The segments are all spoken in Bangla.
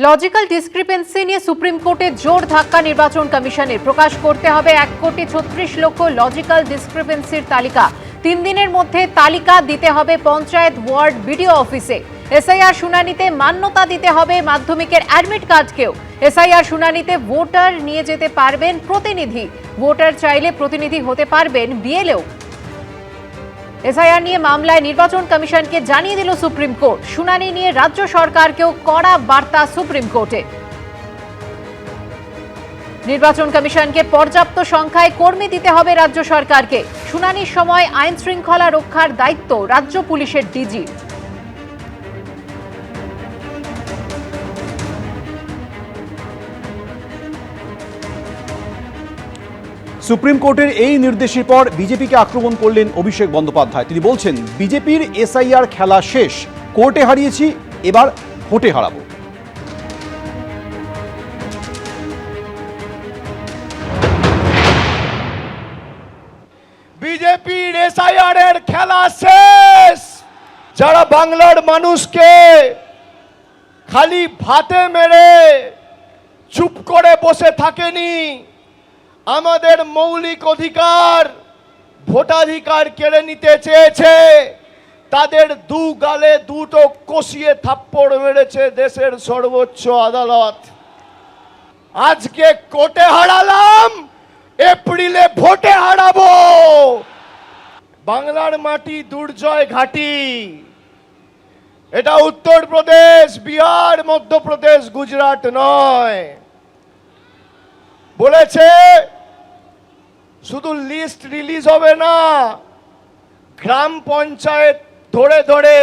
লজিক্যাল ডিসক্রিপেন্সি নিয়ে সুপ্রিম কোর্টে জোর ধাক্কা নির্বাচন কমিশনের। প্রকাশ করতে হবে 1,36,00,000 লজিক্যাল ডিসক্রিপেন্সির তালিকা। 3 দিনের মধ্যে তালিকা দিতে হবে পঞ্চায়েত ওয়ার্ড বিডিও অফিসে। এসআইআর শুনানিতে মান্যতা দিতে হবে মাধ্যমিকের অ্যাডমিট কার্ডকেও। এসআইআর শুনানিতে ভোটার নিয়ে যেতে পারবেন প্রতিনিধি, ভোটার চাইলে প্রতিনিধি হতে পারবেন বিএলও। এসআইআর নিয়ে মামলায় নির্বাচন কমিশনকে জানিয়ে দিল সুপ্রিম কোর্ট। শুনানি নিয়ে রাজ্য সরকারকেও কড়া বার্তা সুপ্রিম কোর্টে। নির্বাচন কমিশনকে পর্যাপ্ত সংখ্যায় কর্মী দিতে হবে রাজ্য সরকারকে। শুনানির সময় আইন শৃঙ্খলা রক্ষার দায়িত্ব রাজ্য পুলিশের ডিজি। সুপ্রিম কোর্টের এই নির্দেশের পর বিজেপিকে আক্রমণ করলেন অভিষেক বন্দ্যোপাধ্যায়। তিনি বলছেন, বিজেপির এসআইআর খেলা শেষ, কোর্টে হারিয়েছি, এবার ভোটে হারাবো। বিজেপির এসআইআর এর খেলা শেষ। যারা বাংলার মানুষকে খালি ভাতে মেরে চুপ করে বসে থাকেনি, আমাদের মৌলিক অধিকার ভোটাধিকার কেড়ে নিতে চেয়েছে, তাদের দু গালে দুটো কষিয়ে থাপ্পড় মেরেছে দেশের সর্বোচ্চ আদালত। আজকে কোর্টে হারালাম, এপ্রিলে ভোটে হারাবো। বাংলার মাটি দুর্জয় ঘাটি। এটা উত্তরপ্রদেশ, বিহার, মধ্যপ্রদেশ, গুজরাট নয়। বলেছে শুধু লিস্ট রিলিজ হবে না, গ্রাম পঞ্চায়েত ধরে ধরে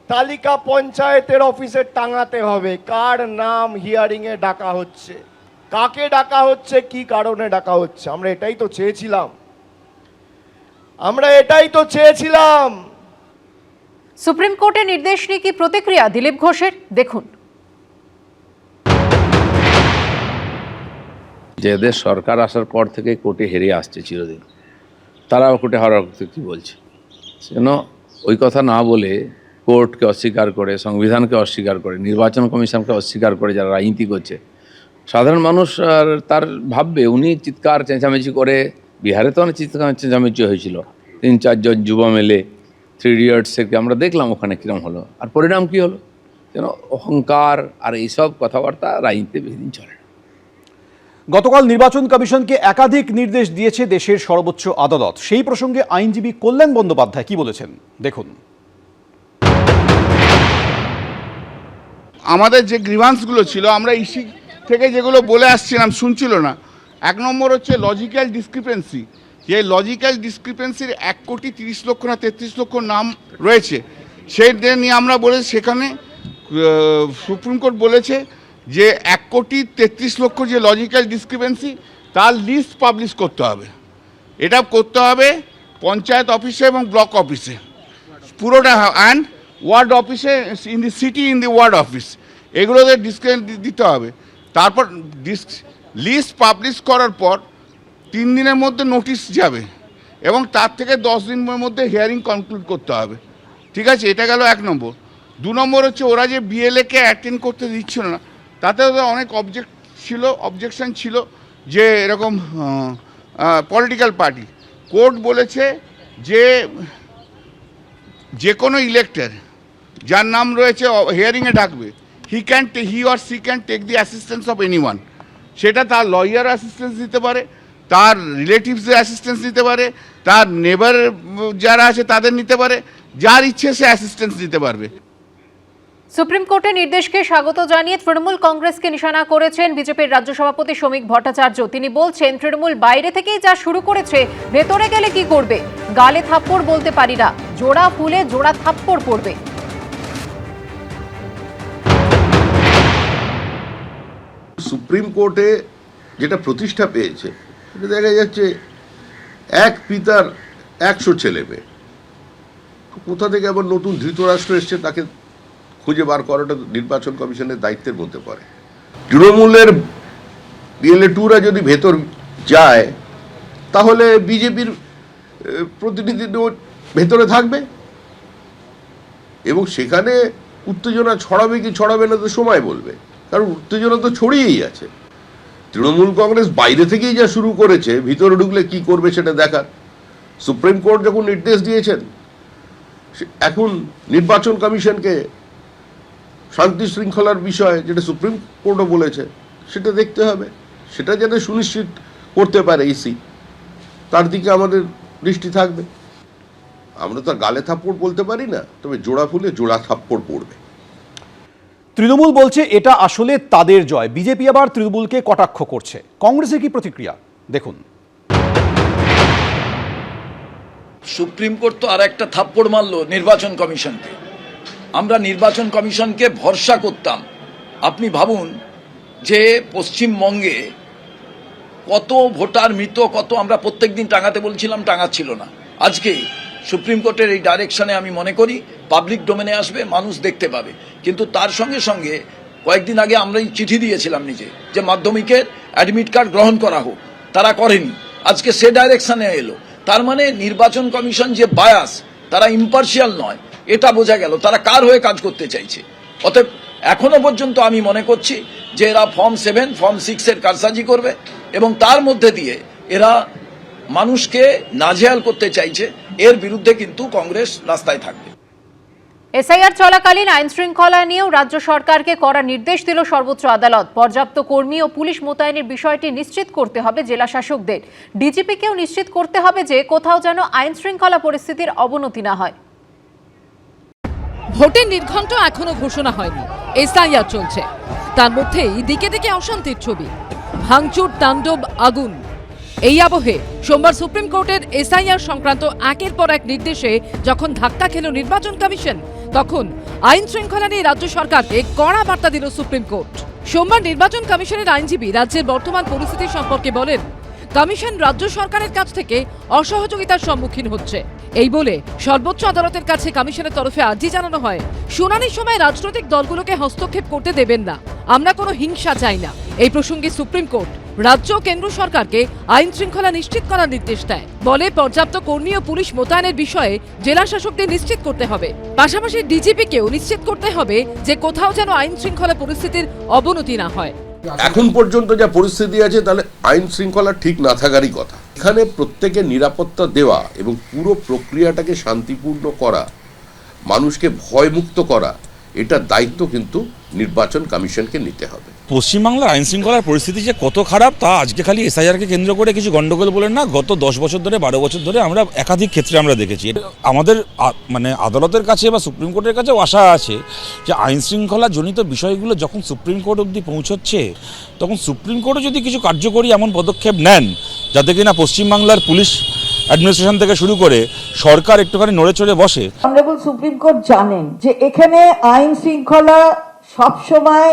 তালিকা পঞ্চায়েতের অফিসে টাঙাতে হবে কার নাম হিয়ারিং এ ডাকা হচ্ছে, কাকে ডাকা হচ্ছে, কি কারণে ডাকা হচ্ছে। আমরা এটাই তো চেয়েছিলাম। সুপ্রিম কোর্টের নির্দেশ নিয়ে কি প্রতিক্রিয়া দিলীপ ঘোষের, দেখুন। যে দেশ সরকার আসার পর থেকে কোর্টে হেরে আসছে চিরদিন, তারাও কোর্টে হারার কথা কি বলছে? যেন ওই কথা না বলে কোর্টকে অস্বীকার করে, সংবিধানকে অস্বীকার করে, নির্বাচন কমিশনকে অস্বীকার করে যারা রাজনীতি করছে, সাধারণ মানুষ আর তার ভাববে উনি চিৎকার চেঁচামেচি করে। বিহারে তো অনেক চিৎকার চেঁচামেচি হয়েছিল, 3-4 জন যুব মেলে 3 ইডিয়টসকে আমরা দেখলাম ওখানে কীরকম হলো, আর পরিণাম কী হলো? যেন অহংকার আর এইসব কথাবার্তা রাজনীতিতে বেশিদিন চলে না। গতকাল নির্বাচন কমিশনকে একাধিক নির্দেশ দিয়েছে দেশের সর্বোচ্চ আদালত। সেই প্রসঙ্গে আইনজীবী কল্যাণ বন্দ্যোপাধ্যায় কি বলেছেন, দেখুন। আমাদের যে গ্রিভান্সগুলো ছিল, আমরা ইসি থেকে যেগুলো বলে আসছিলাম শুনছিল না। 1 নম্বর হচ্ছে লজিক্যাল ডিসক্রিপেন্সি। যে লজিক্যাল ডিসক্রিপেন্সির 1,30,00,000 না 33,00,000 নাম রয়েছে, সেইটা নিয়ে আমরা বলেছি, সেখানে সুপ্রিম কোর্ট বলেছে যে 1,33,00,000 যে লজিক্যাল ডিসক্রিপেন্সি, তার লিস্ট পাবলিশ করতে হবে। এটা করতে হবে পঞ্চায়েত অফিসে এবং ব্লক অফিসে পুরোটা, অ্যান্ড ওয়ার্ড অফিসে, in the city, in the ward office, এগুলোতে ডিসক্লেম দিতে হবে। তারপর লিস্ট পাবলিশ করার পর 3 দিনের মধ্যে নোটিশ যাবে এবং তার থেকে 10 দিনের মধ্যে হিয়ারিং কনক্লুড করতে হবে। ঠিক আছে, এটা গেল 1 নম্বর। 2 নম্বর হচ্ছে ওরা যে বিএলএকে অ্যাটেন্ড করতে দিচ্ছিল না, তাতে ওদের অনেক অবজেকশন ছিল যে এরকম পলিটিক্যাল পার্টি। কোর্ট বলেছে যে কোনো ইলেক্টর যার নাম রয়েছে হিয়ারিংয়ে ডাকবে, he or she can take the assistance of anyone. সেটা তার লয়ার অ্যাসিস্ট্যান্স দিতে পারে, তার রিলেটিভসের অ্যাসিস্ট্যান্স নিতে পারে, তার নেবার যারা আছে তাদের নিতে পারে, যার ইচ্ছে সে অ্যাসিস্ট্যান্স দিতে পারবে। সুপ্রিম কোর্টের নির্দেশকে স্বাগত জানিয়ে তৃণমূল কংগ্রেসকে নিশানা করেছেন বিজেপির রাজ্য সভাপতি শ্রমিক ভট্টাচার্য। তিনি বলছেন, তৃণমূল বাইরে থেকেই যা শুরু করেছে, ভেতরে গেলে কি করবে? গালে থাপ্পড় বলতে পারি না, জোড়া ফুলে জোড়া থাপ্পড় পড়বে। সুপ্রিম কোর্টে যেটা প্রতিষ্ঠা পেয়েছে, এটা দেখা যাচ্ছে এক পিতার 100 ছেলে মেয়ে। কোথা থেকে আবার নতুন ধৃতরাষ্ট্র এসছে, তাকে খুঁজে বার করাটা নির্বাচন কমিশনের দায়িত্বের মধ্যে পড়ে। তৃণমূলের বিএলএ-2রা যদি ভেতর যায়, তাহলে বিজেপির প্রতিনিধি ভেতরে থাকবে এবং সেখানে উত্তেজনা ছড়াবে কি ছড়াবে না তো সময় বলবে। কারণ উত্তেজনা তো ছড়িয়েই আছে। তৃণমূল কংগ্রেস বাইরে থেকেই যা শুরু করেছে, ভিতরে ঢুকলে কি করবে সেটা দেখার। সুপ্রিম কোর্ট যখন নির্দেশ দিয়েছেন, এখন নির্বাচন কমিশনকে শান্তি শৃঙ্খলার বিষয়, যেটা সুপ্রিম কোর্টও বলেছে, সেটা দেখতে হবে। সেটা যাতে সুনিশ্চিত করতে পারে ইসি, তার দিকে আমাদের দৃষ্টি থাকবে। আমরা তো গালে থাপ্পড় বলতে পারি না, তবে জোড়া ফুলে জোড়া থাপ্পড় পড়বে। তৃণমূল বলছে এটা আসলে তাদের জয়, বিজেপি আবার তৃণমূলকে কটাক্ষ করছে। কংগ্রেসের কি প্রতিক্রিয়া দেখুন। সুপ্রিম কোর্ট তো আর একটা থাপ্পড় মারল নির্বাচন কমিশনকে। আমরা নির্বাচন কমিশনকে ভরসা করতাম। আপনি ভাবুন যে পশ্চিমবঙ্গে কত ভোটার মৃত, কত আমরা প্রত্যেকদিন টাঙাতে বলছিলাম, টাঙাচ্ছিল না। আজকে সুপ্রিম কোর্টের এই ডাইরেকশনে আমি মনে করি পাবলিক ডোমেনে আসবে, মানুষ দেখতে পাবে। কিন্তু তার সঙ্গে সঙ্গে কয়েকদিন আগে আমরা চিঠি দিয়েছিলাম নিজে যে মাধ্যমিকের অ্যাডমিট কার্ড গ্রহণ করা হোক, তারা করেনি। আজকে সে ডাইরেকশনে এলো। তার মানে নির্বাচন কমিশন যে বায়াস, তারা ইম্পার্শিয়াল নয়, এটা বোঝা গেল। তারা কার হয়ে কাজ করতে চাইছে। অতএব এখনো পর্যন্ত আমি মনে করছি যে এরা ফর্ম 7, ফর্ম 6 এর কারসাজি করবে এবং তার মধ্যে দিয়ে এরা মানুষকে নাজেহাল করতে চাইছে। এর বিরুদ্ধে কিন্তু কংগ্রেস রাস্তায় থাকবে। এসআইআর চলাকালীন আইন শৃঙ্খলা নিয়েও রাজ্য সরকারকে কড়া নির্দেশ দিল সর্বোচ্চ আদালত। পর্যাপ্ত কর্মী ও পুলিশ মোতায়েনের বিষয়টি নিশ্চিত করতে হবে জেলা শাসকদের। ডিজিপিকেও নিশ্চিত করতে হবে যে কোথাও যেন আইন শৃঙ্খলা পরিস্থিতির অবনতি না হয়। ভোটের নির্ঘণ্ট এখনো ঘোষণা হয়নি, এসআইআর চলছে। তার মধ্যেই দিকে দিকে অশান্তির ছবি, ভাঙচুর, তাণ্ডব, আগুন। এই আবহে সোমবার সুপ্রিম কোর্টের এসআইআর সংক্রান্ত একের পর এক নির্দেশে যখন ধাক্কা খেল নির্বাচন কমিশন, তখন আইন শৃঙ্খলা নিয়ে রাজ্য সরকারকে কড়া বার্তা দিল সুপ্রিম কোর্ট। সোমবার নির্বাচন কমিশনের আইনজীবী রাজ্যের বর্তমান পরিস্থিতি সম্পর্কে বলেন, কমিশন রাজ্য সরকারের কাছ থেকে অসহযোগিতার সম্মুখীন হচ্ছে। এই বলে সর্বোচ্চ আদালতের কাছে কমিশনের তরফে আর্জি জানানো হয়, শুনানির সময় রাজনৈতিক দলগুলোকে হস্তক্ষেপ করতে দেবেন না, আমরা কোনো হিংসা চাই না। এই প্রসঙ্গে সুপ্রিম কোর্ট রাজ্য ও কেন্দ্র সরকারকে আইন শৃঙ্খলা নিশ্চিত করার নির্দেশ দেয়। বলে পর্যাপ্ত কর্মী ও পুলিশ মোতায়েনের বিষয়ে জেলা শাসকদের নিশ্চিত করতে হবে। পাশাপাশি ডিজিপিকেও নিশ্চিত করতে হবে যে কোথাও যেন আইন শৃঙ্খলা পরিস্থিতির অবনতি না হয়। এখন পর্যন্ত যা পরিস্থিতি আছে, তাহলে আইন শৃঙ্খলা ঠিক না থাকারই কথা। এখানে প্রত্যেকের নিরাপত্তা দেওয়া এবং পুরো প্রক্রিয়াটাকে শান্তিপূর্ণ করা, মানুষকে ভয়মুক্ত করা, এটার দায়িত্ব কিন্তু নির্বাচন কমিশনকে নিতে হবে। পশ্চিমবাংলার আইন শৃঙ্খলার পরিস্থিতি যে কত খারাপ তা আজকে খালি এসআইআরকে কেন্দ্র করে কিছু গন্ডগোল বলেন না, গত 10 বছর ধরে 12 বছর ধরে আমরা একাধিক ক্ষেত্রে আমরা দেখেছি। আমাদের মানে আদালতের কাছে বা সুপ্রিম কোর্টের কাছেও আশা আছে যে আইন শৃঙ্খলা জনিত বিষয়গুলো যখন সুপ্রিম কোর্ট অবধি পৌঁছচ্ছে, তখন সুপ্রিম কোর্টও যদি কিছু কার্যকরী এমন পদক্ষেপ নেন যাতে কিনা পশ্চিমবাংলার পুলিশ অ্যাডমিনিস্ট্রেশন থেকে শুরু করে সরকার একটুখানি নড়ে চড়ে বসে। অনারেবল সুপ্রিম কোর্ট জানেন যে এখানে আইন শৃঙ্খলা সবসময়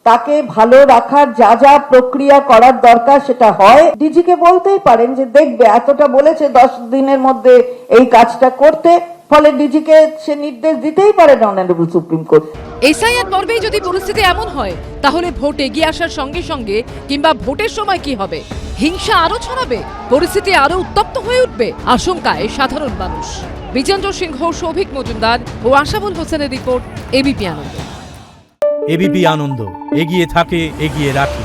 তাকে ভালো রাখার যা যা প্রক্রিয়া করার দরকার সেটা হয়। ডিজিকে বলতেই পারেন যে দেখবে এতটা বলেছে 10 দিনের মধ্যে এই কাজটা করতে, ফলে ডিজিকে সে নির্দেশ দিতেই পারে অনারেবল সুপ্রিম কোর্ট। এসআইআর পর্বেই যদি পরিস্থিতি এমন হয়, তাহলে ভোট এগিয়ে আসার সঙ্গে সঙ্গে কিংবা ভোটের সময় কি হবে? হিংসা আরো ছড়াবে, পরিস্থিতি আরো উত্তপ্ত হয়ে উঠবে, আশঙ্কায় সাধারণ মানুষ। বিজেন্দ্র সিংহ, সৌভিক মজুমদার ও আশাবুল হোসেনের রিপোর্ট, এবিপি আনন্দ। এবিপি আনন্দ, এগিয়ে থাকে, এগিয়ে রাখে।